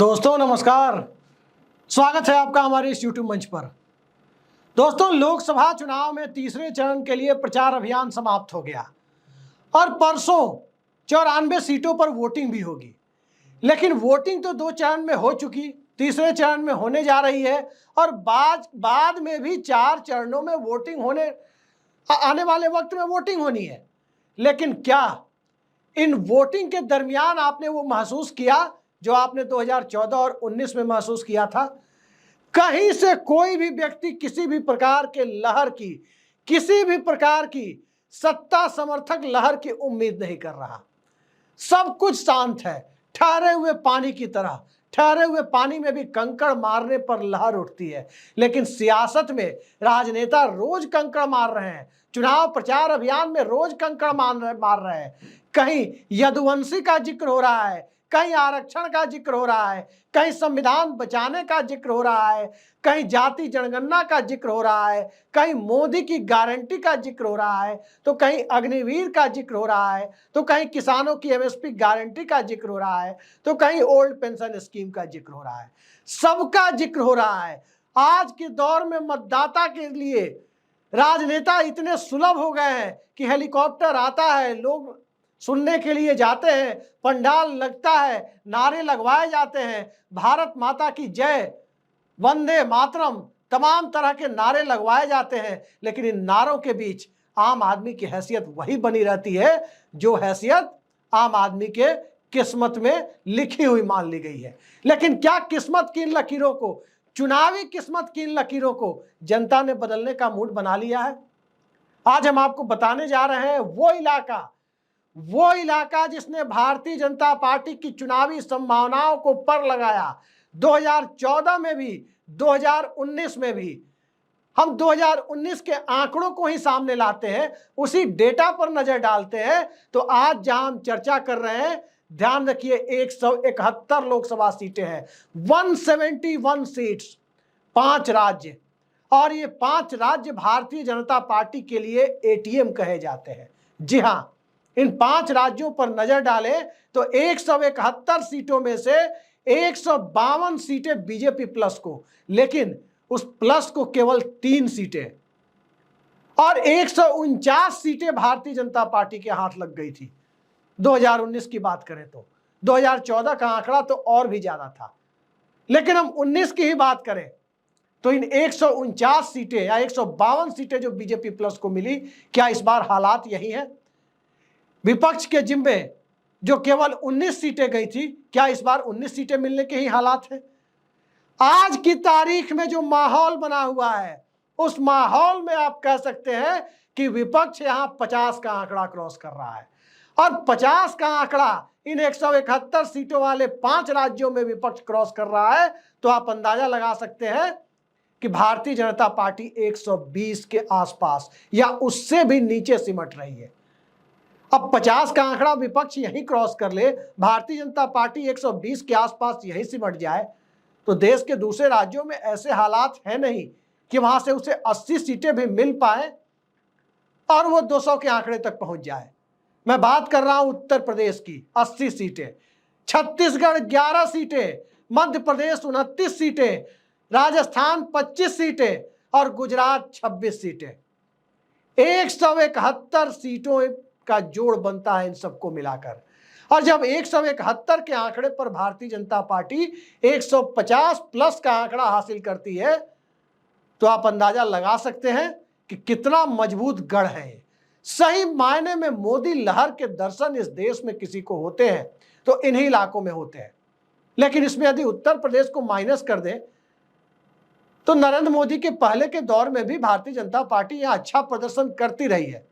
दोस्तों नमस्कार। स्वागत है आपका हमारे इस यूट्यूब मंच पर। दोस्तों, लोकसभा चुनाव में तीसरे चरण के लिए प्रचार अभियान समाप्त हो गया और परसों 94 सीटों पर वोटिंग भी होगी। लेकिन वोटिंग तो 2 चरण में हो चुकी, तीसरे चरण में होने जा रही है और बाद में भी 4 चरणों में वोटिंग होने आने वाले वक्त में वोटिंग होनी है। लेकिन क्या इन वोटिंग के दरमियान आपने वो महसूस किया जो आपने 2014 और 19 में महसूस किया था? कहीं से कोई भी व्यक्ति किसी भी प्रकार के लहर की, किसी भी प्रकार की सत्ता समर्थक लहर की उम्मीद नहीं कर रहा। सब कुछ शांत है, ठहरे हुए पानी की तरह। ठहरे हुए पानी में भी कंकड़ मारने पर लहर उठती है। लेकिन सियासत में राजनेता रोज कंकड़ मार रहे हैं, चुनाव प्रचार अभियान में रोज कंकड़ मार रहे हैं। कहीं यदुवंशी का जिक्र हो रहा है, कहीं आरक्षण का जिक्र हो रहा है, कहीं संविधान बचाने का जिक्र हो रहा है, कहीं जाति जनगणना का जिक्र हो रहा है, कहीं मोदी की गारंटी का जिक्र हो रहा है, तो कहीं अग्निवीर का जिक्र हो रहा है, तो कहीं किसानों की एमएसपी गारंटी का जिक्र हो रहा है, तो कहीं ओल्ड पेंशन स्कीम का जिक्र हो रहा है। सबका जिक्र हो रहा है। आज के दौर में मतदाता के लिए राजनेता इतने सुलभ हो गए हैं कि हेलीकॉप्टर आता है, लोग सुनने के लिए जाते हैं, पंडाल लगता है, नारे लगवाए जाते हैं, भारत माता की जय, वंदे मातरम, तमाम तरह के नारे लगवाए जाते हैं। लेकिन इन नारों के बीच आम आदमी की हैसियत वही बनी रहती है जो हैसियत आम आदमी के किस्मत में लिखी हुई मान ली गई है। लेकिन क्या किस्मत की इन लकीरों को, चुनावी किस्मत की इन लकीरों को जनता ने बदलने का मूड बना लिया है? आज हम आपको बताने जा रहे हैं वो इलाका जिसने भारतीय जनता पार्टी की चुनावी संभावनाओं को पर लगाया। 2014 में भी, 2019 में भी। हम 2019 के आंकड़ों को ही सामने लाते हैं, उसी डेटा पर नजर डालते हैं। तो आज जहां हम चर्चा कर रहे हैं, ध्यान रखिए, 171 लोकसभा सीटें हैं, 171 सीट्स, 5 राज्य। और ये 5 राज्य भारतीय जनता पार्टी के लिए एटीएम कहे जाते हैं। जी हां, इन 5 राज्यों पर नजर डालें तो 171 सीटों में से 152 सीटें बीजेपी प्लस को, लेकिन उस प्लस को केवल 3 सीटें, और 149 सीटें भारतीय जनता पार्टी के हाथ लग गई थी। 2019 की बात करें तो 2014 का आंकड़ा तो और भी ज्यादा था। लेकिन हम 19 की ही बात करें तो इन 149 सीटें या 152 सीटें जो बीजेपी प्लस को मिली, क्या इस बार हालात यही है? विपक्ष के जिम्मे जो केवल 19 सीटें गई थी, क्या इस बार 19 सीटें मिलने के ही हालात हैं? आज की तारीख में जो माहौल बना हुआ है, उस माहौल में आप कह सकते हैं कि विपक्ष यहां 50 का आंकड़ा क्रॉस कर रहा है। और 50 का आंकड़ा इन 171 सीटों वाले 5 राज्यों में विपक्ष क्रॉस कर रहा है, तो आप अंदाजा लगा सकते हैं कि भारतीय जनता पार्टी 120 के आसपास या उससे भी नीचे सिमट रही है। अब 50 का आंकड़ा विपक्ष यही क्रॉस कर ले, भारतीय जनता पार्टी 120 के आसपास यही सिमट जाए, तो देश के दूसरे राज्यों में ऐसे हालात हैं नहीं कि वहां से उसे 80 सीटें भी मिल पाए और वो 200 के आंकड़े तक पहुंच जाए। मैं बात कर रहा हूं उत्तर प्रदेश की, 80 सीटें, छत्तीसगढ़ 11 सीटें, मध्य प्रदेश 29 सीटें, राजस्थान 25 सीटें और गुजरात 26 सीटें। 171 सीटों का जोड़ बनता है इन सबको मिलाकर। और जब 171 के आंकड़े पर भारतीय जनता पार्टी 150 प्लस का आंकड़ा हासिल करती है, तो आप अंदाजा लगा सकते हैं कि कितना मजबूत गढ़ है। सही मायने में मोदी लहर के दर्शन इस देश में किसी को होते हैं तो इन्हीं इलाकों में होते हैं। लेकिन इसमें यदि उत्तर प्रदेश को माइनस कर दें तो नरेंद्र मोदी के पहले के दौर में भी भारतीय जनता पार्टी यहां अच्छा प्रदर्शन करती रही है।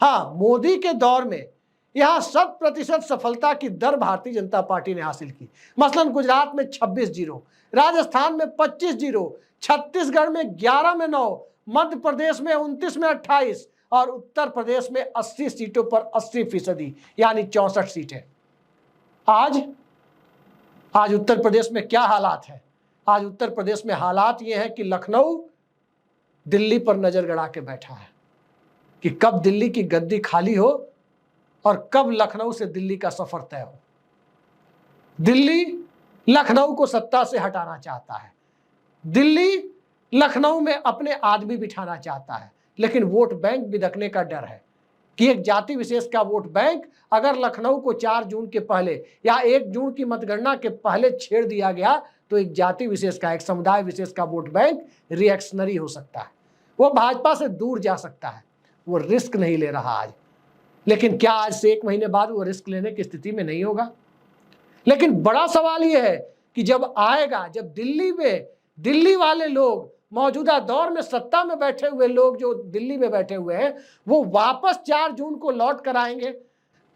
हाँ, मोदी के दौर में यहां 100% सफलता की दर भारतीय जनता पार्टी ने हासिल की। मसलन गुजरात में 26-0, राजस्थान में 25-0, छत्तीसगढ़ में 11 में 9, मध्य प्रदेश में 29 में 28 और उत्तर प्रदेश में 80 सीटों पर 80% यानी 64 सीटें। आज उत्तर प्रदेश में क्या हालात है? आज उत्तर प्रदेश में हालात ये है कि लखनऊ दिल्ली पर नजर गड़ा के बैठा है कि कब दिल्ली की गद्दी खाली हो और कब लखनऊ से दिल्ली का सफर तय हो। दिल्ली लखनऊ को सत्ता से हटाना चाहता है, दिल्ली लखनऊ में अपने आदमी बिठाना चाहता है, लेकिन वोट बैंक बिदकने का डर है कि एक जाति विशेष का वोट बैंक अगर लखनऊ को 4 जून के पहले या 1 जून की मतगणना के पहले छेड़ दिया गया तो एक जाति विशेष का, एक समुदाय विशेष का वोट बैंक रिएक्शनरी हो सकता है, वो भाजपा से दूर जा सकता है। वो रिस्क नहीं ले रहा आज, लेकिन क्या आज से 1 महीने बाद वो रिस्क लेने की स्थिति में नहीं होगा? लेकिन बड़ा सवाल यह है कि जब आएगा, जब दिल्ली में दिल्ली वाले लोग, मौजूदा दौर में सत्ता में बैठे हुए लोग जो दिल्ली में बैठे हुए हैं, वो वापस 4 जून को लौट कर आएंगे,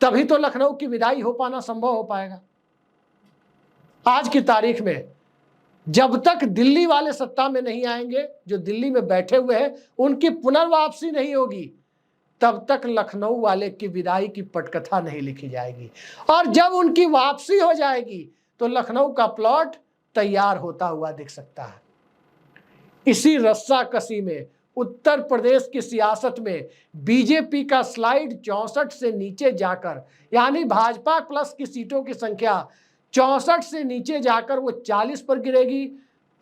तभी तो लखनऊ की विदाई हो पाना संभव हो पाएगा। आज की तारीख में जब तक दिल्ली वाले सत्ता में नहीं आएंगे, जो दिल्ली में बैठे हुए हैं, उनकी पुनर्वापसी नहीं होगी, तब तक लखनऊ वाले की विदाई की पटकथा नहीं लिखी जाएगी। और जब उनकी वापसी हो जाएगी तो लखनऊ का प्लॉट तैयार होता हुआ दिख सकता है। इसी रस्साकसी में उत्तर प्रदेश की सियासत में बीजेपी का स्लाइड 64 से नीचे जाकर, यानी भाजपा प्लस की सीटों की संख्या 64 से नीचे जाकर वो 40 पर गिरेगी,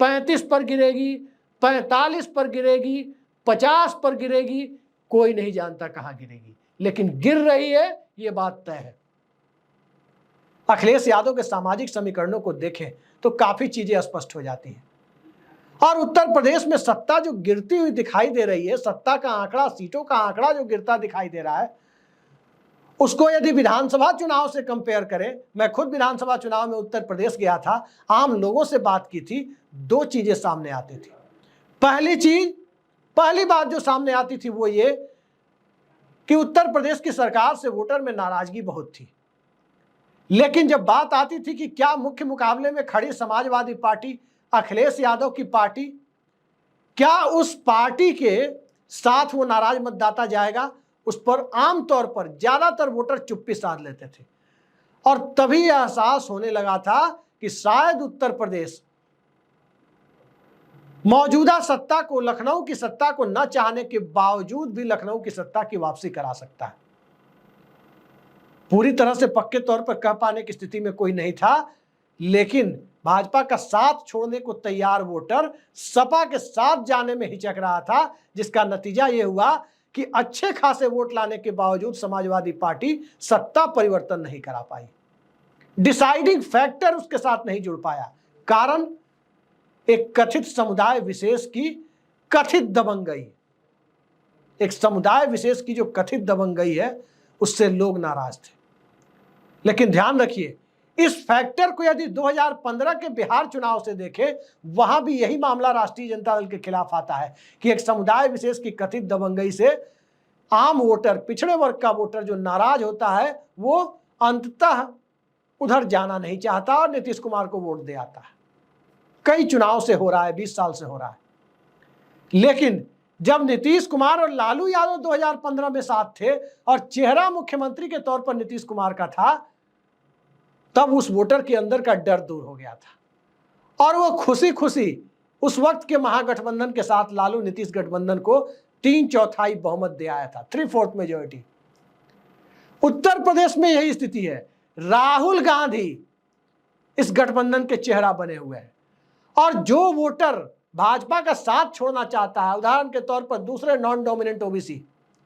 35 पर गिरेगी, 45 पर गिरेगी, 50 पर गिरेगी, कोई नहीं जानता कहां गिरेगी, लेकिन गिर रही है, ये बात तय है। अखिलेश यादव के सामाजिक समीकरणों को देखें तो काफी चीजें स्पष्ट हो जाती हैं। और उत्तर प्रदेश में सत्ता जो गिरती हुई दिखाई दे रही है, सत्ता का आंकड़ा, सीटों का आंकड़ा जो गिरता दिखाई दे रहा है, उसको यदि विधानसभा चुनाव से कंपेयर करें, मैं खुद विधानसभा चुनाव में उत्तर प्रदेश गया था, आम लोगों से बात की थी, 2 चीजें सामने आती थी। पहली बात जो सामने आती थी वो ये कि उत्तर प्रदेश की सरकार से वोटर में नाराजगी बहुत थी, लेकिन जब बात आती थी कि क्या मुख्य मुकाबले में खड़ी समाजवादी पार्टी, अखिलेश यादव की पार्टी, क्या उस पार्टी के साथ वो नाराज मतदाता जाएगा, उस पर आमतौर पर ज्यादातर वोटर चुप्पी साध लेते थे। और तभी यह एहसास होने लगा था कि शायद उत्तर प्रदेश मौजूदा सत्ता को, लखनऊ की सत्ता को न चाहने के बावजूद भी लखनऊ की सत्ता की वापसी करा सकता है। पूरी तरह से पक्के तौर पर कह पाने की स्थिति में कोई नहीं था, लेकिन भाजपा का साथ छोड़ने को तैयार वोटर सपा के साथ जाने में हिचक रहा था, जिसका नतीजा यह हुआ कि अच्छे खासे वोट लाने के बावजूद समाजवादी पार्टी सत्ता परिवर्तन नहीं करा पाई। डिसाइडिंग फैक्टर उसके साथ नहीं जुड़ पाया, कारण एक कथित समुदाय विशेष की कथित दबंगई, एक समुदाय विशेष की जो कथित दबंगई है, उससे लोग नाराज थे। लेकिन ध्यान रखिए, इस फैक्टर को यदि 2015 के बिहार चुनाव से देखें, वहां भी यही मामला राष्ट्रीय जनता दल के खिलाफ आता है कि एक समुदाय विशेष की कथित दबंगई से आम वोटर, पिछड़े वर्ग का वोटर जो नाराज होता है, वो अंततः उधर जाना नहीं चाहता और नीतीश कुमार को वोट दे आता है। कई चुनाव से हो रहा है, 20 साल से हो रहा है। लेकिन जब नीतीश कुमार और लालू यादव 2015 में साथ थे और चेहरा मुख्यमंत्री के तौर पर नीतीश कुमार का था, तब उस वोटर के अंदर का डर दूर हो गया था और वो खुशी खुशी उस वक्त के महागठबंधन के साथ लालू नीतीश गठबंधन को 3/4 बहुमत दे आया था, 3/4 मेजोरिटी। उत्तर प्रदेश में यही स्थिति है। राहुल गांधी इस गठबंधन के चेहरा बने हुए हैं और जो वोटर भाजपा का साथ छोड़ना चाहता है, उदाहरण के तौर पर दूसरे नॉन डोमिनेंट ओबीसी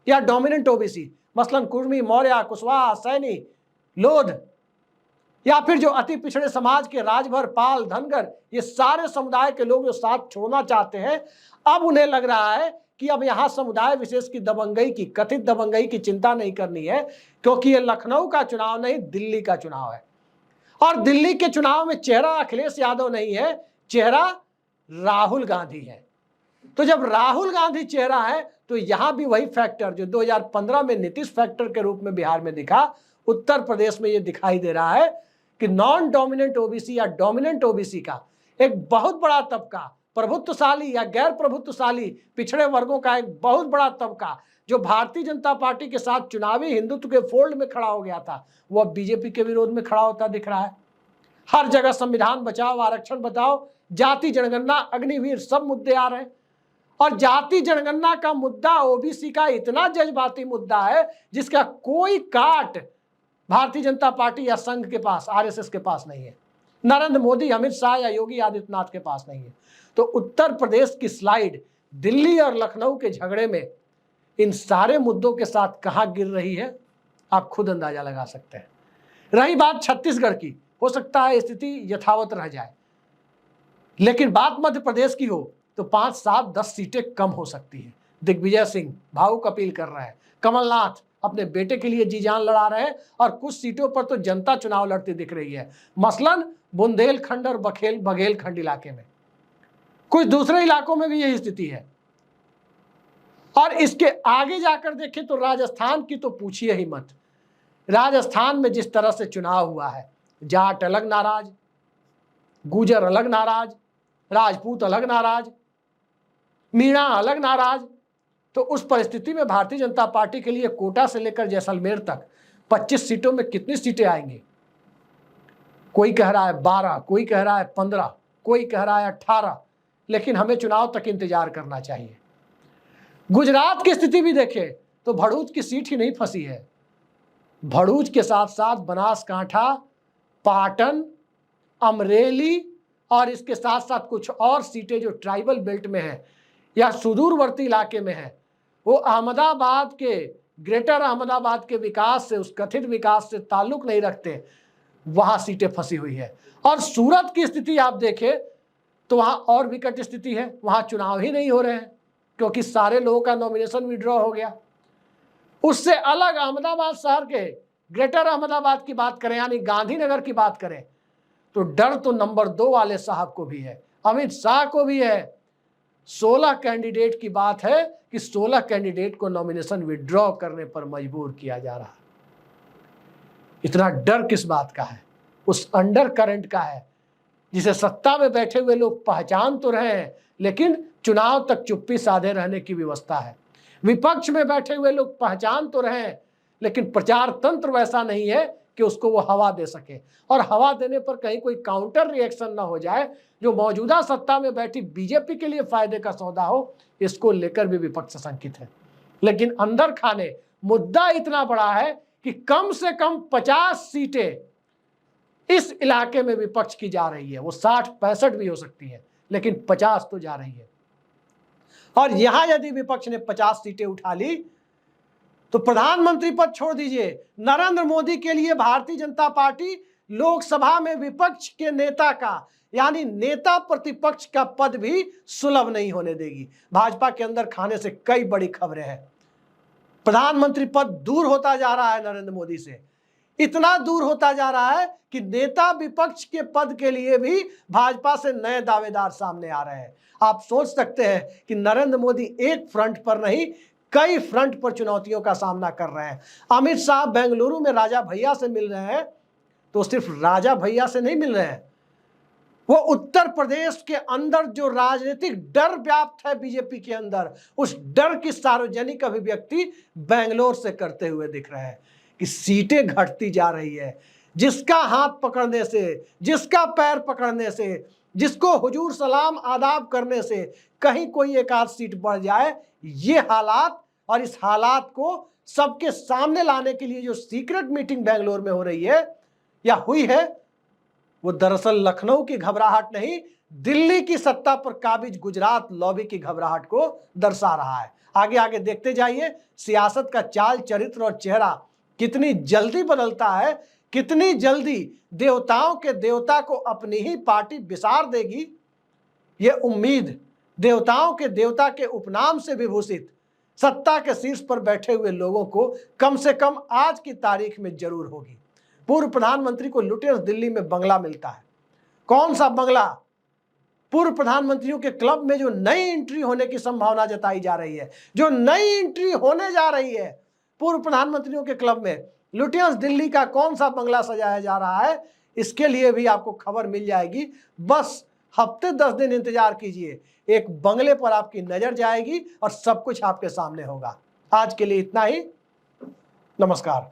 या डोमिनेंट ओबीसी, मसलन कुर्मी, मौर्य, कुशवाहा, सैनी, लोध, या फिर जो अति पिछड़े समाज के राजभर, पाल, धनगर, ये सारे समुदाय के लोग जो साथ छोड़ना चाहते हैं, अब उन्हें लग रहा है कि अब यहां समुदाय विशेष की दबंगई की, कथित दबंगई की चिंता नहीं करनी है, क्योंकि ये लखनऊ का चुनाव नहीं, दिल्ली का चुनाव है। और दिल्ली के चुनाव में चेहरा अखिलेश यादव नहीं है, चेहरा राहुल गांधी है। तो जब राहुल गांधी चेहरा है तो यहां भी वही फैक्टर जो 2015 में नीतीश फैक्टर के रूप में बिहार में दिखा, उत्तर प्रदेश में यह दिखाई दे रहा है कि नॉन डोमिनेंट ओबीसी या डोमिनेंट ओबीसी का एक बहुत बड़ा तबका, प्रभुत्वशाली या गैर प्रभुत्वशाली पिछड़े वर्गों का एक बहुत बड़ा तबका जो भारतीय जनता पार्टी के साथ चुनावी हिंदुत्व के फोल्ड में खड़ा हो गया था, वो अब बीजेपी के विरोध में खड़ा होता दिख रहा है। हर जगह संविधान बचाओ, आरक्षण बचाओ, जाति जनगणना, अग्निवीर, सब मुद्दे आ रहे हैं। और जाति जनगणना का मुद्दा ओबीसी का इतना जज्बाती मुद्दा है जिसका कोई काट भारतीय जनता पार्टी या संघ के पास, आरएसएस के पास नहीं है। नरेंद्र मोदी, अमित शाह या योगी आदित्यनाथ के पास नहीं है। तो उत्तर प्रदेश की स्लाइड दिल्ली और लखनऊ के झगड़े में इन सारे मुद्दों के साथ कहां गिर रही है, आप खुद अंदाजा लगा सकते हैं। रही बात छत्तीसगढ़ की, हो सकता है स्थिति यथावत रह जाए, लेकिन बात मध्य प्रदेश की हो तो 5, 7, 10 सीटें कम हो सकती हैं। दिग्विजय सिंह भावुक अपील कर रहे हैं, कमलनाथ अपने बेटे के लिए जी जान लड़ा रहे हैं, और कुछ सीटों पर तो जनता चुनाव लड़ती दिख रही है, मसलन बुंदेलखंड और बघेलखंड इलाके में। कुछ दूसरे इलाकों में भी यही स्थिति है। और इसके आगे जाकर देखें तो राजस्थान की तो पूछिए ही मत। राजस्थान में जिस तरह से चुनाव हुआ है, जाट अलग नाराज, गुजर अलग नाराज, राजपूत अलग नाराज, मीणा अलग नाराज। तो उस परिस्थिति में भारतीय जनता पार्टी के लिए कोटा से लेकर जैसलमेर तक 25 सीटों में कितनी सीटें आएंगी? कोई कह रहा है 12, कोई कह रहा है 15, कोई कह रहा है 18, लेकिन हमें चुनाव तक इंतजार करना चाहिए। गुजरात की स्थिति भी देखें तो भड़ूच की सीट ही नहीं फंसी है। भड़ूच के साथ साथ बनासकांठा, पाटन, अमरेली और इसके साथ साथ कुछ और सीटें जो ट्राइबल बेल्ट में है या सुदूरवर्ती इलाके में है, वो अहमदाबाद के, ग्रेटर अहमदाबाद के विकास से, उस कथित विकास से ताल्लुक नहीं रखते, वहां सीटें फंसी हुई है। और सूरत की स्थिति आप देखें तो वहां और विकट स्थिति है, वहां चुनाव ही नहीं हो रहे हैं क्योंकि सारे लोगों का नॉमिनेशन विड्रॉ हो गया। उससे अलग अहमदाबाद शहर के, ग्रेटर अहमदाबाद की बात करें यानी गांधीनगर की बात करें, तो डर तो नंबर 2 वाले साहब को भी है, अमित शाह को भी है। 16 कैंडिडेट की बात है कि 16 कैंडिडेट को नॉमिनेशन विड्रॉ करने पर मजबूर किया जा रहा है। इतना डर किस बात का है? उस अंडर करंट का है जिसे सत्ता में बैठे हुए लोग पहचान तो रहे हैं, लेकिन चुनाव तक चुप्पी साधे रहने की व्यवस्था है। विपक्ष में बैठे हुए लोग पहचान तो रहे हैं, लेकिन प्रचार तंत्र वैसा नहीं है कि उसको वो हवा दे सके, और हवा देने पर कहीं कोई काउंटर रिएक्शन ना हो जाए जो मौजूदा सत्ता में बैठी बीजेपी के लिए फायदे का सौदा हो। इसको लेकर भी विपक्ष शंकित है। लेकिन अंदर खाने मुद्दा इतना बड़ा है कि कम से कम 50 सीटें इस इलाके में विपक्ष की जा रही है। वो 60-65 भी हो सकती है, लेकिन 50 तो जा रही है। और यहां यदि विपक्ष ने 50 सीटें उठा ली तो प्रधानमंत्री पद छोड़ दीजिए, नरेंद्र मोदी के लिए भारतीय जनता पार्टी लोकसभा में विपक्ष के नेता का यानी नेता प्रतिपक्ष का पद भी सुलभ नहीं होने देगी। भाजपा के अंदर खाने से कई बड़ी खबरें हैं। प्रधानमंत्री पद दूर होता जा रहा है नरेंद्र मोदी से, इतना दूर होता जा रहा है कि नेता विपक्ष के पद के लिए भी भाजपा से नए दावेदार सामने आ रहे हैं। आप सोच सकते हैं कि नरेंद्र मोदी एक फ्रंट पर नहीं, कई फ्रंट पर चुनौतियों का सामना कर रहे हैं। अमित शाह बेंगलुरु में राजा भैया से मिल रहे हैं, तो सिर्फ राजा भैया से नहीं मिल रहे हैं, वो उत्तर प्रदेश के अंदर जो राजनीतिक डर व्याप्त है बीजेपी के अंदर, उस डर की सार्वजनिक अभिव्यक्ति बेंगलोर से करते हुए दिख रहे हैं कि सीटें घटती जा रही है। जिसका हाथ पकड़ने से, जिसका पैर पकड़ने से, जिसको हुजूर सलाम आदाब करने से कहीं कोई एक आध सीट बढ़ जाए, ये हालात, और इस हालात को सबके सामने लाने के लिए जो सीक्रेट मीटिंग बेंगलोर में हो रही है या हुई है, वो दरअसल लखनऊ की घबराहट नहीं, दिल्ली की सत्ता पर काबिज गुजरात लॉबी की घबराहट को दर्शा रहा है। आगे आगे देखते जाइए, सियासत का चाल, चरित्र और चेहरा कितनी जल्दी बदलता है, कितनी जल्दी देवताओं के देवता को अपनी ही पार्टी बिसार देगी। ये उम्मीद देवताओं के देवता के उपनाम से विभूषित सत्ता के शीर्ष पर बैठे हुए लोगों को कम से कम आज की तारीख में जरूर होगी। पूर्व प्रधानमंत्री को लुटेर्स दिल्ली में बंगला मिलता है। कौन सा बंगला? पूर्व प्रधानमंत्रियों के क्लब में जो नई एंट्री होने की संभावना जताई जा रही है, जो नई एंट्री होने जा रही है पूर्व प्रधानमंत्रियों के क्लब में, लुटेर्स दिल्ली का कौन सा बंगला सजाया जा रहा है, इसके लिए भी आपको खबर मिल जाएगी। बस हफ्ते 10 दिन इंतजार कीजिए, एक बंगले पर आपकी नजर जाएगी और सब कुछ आपके सामने होगा। आज के लिए इतना ही। नमस्कार।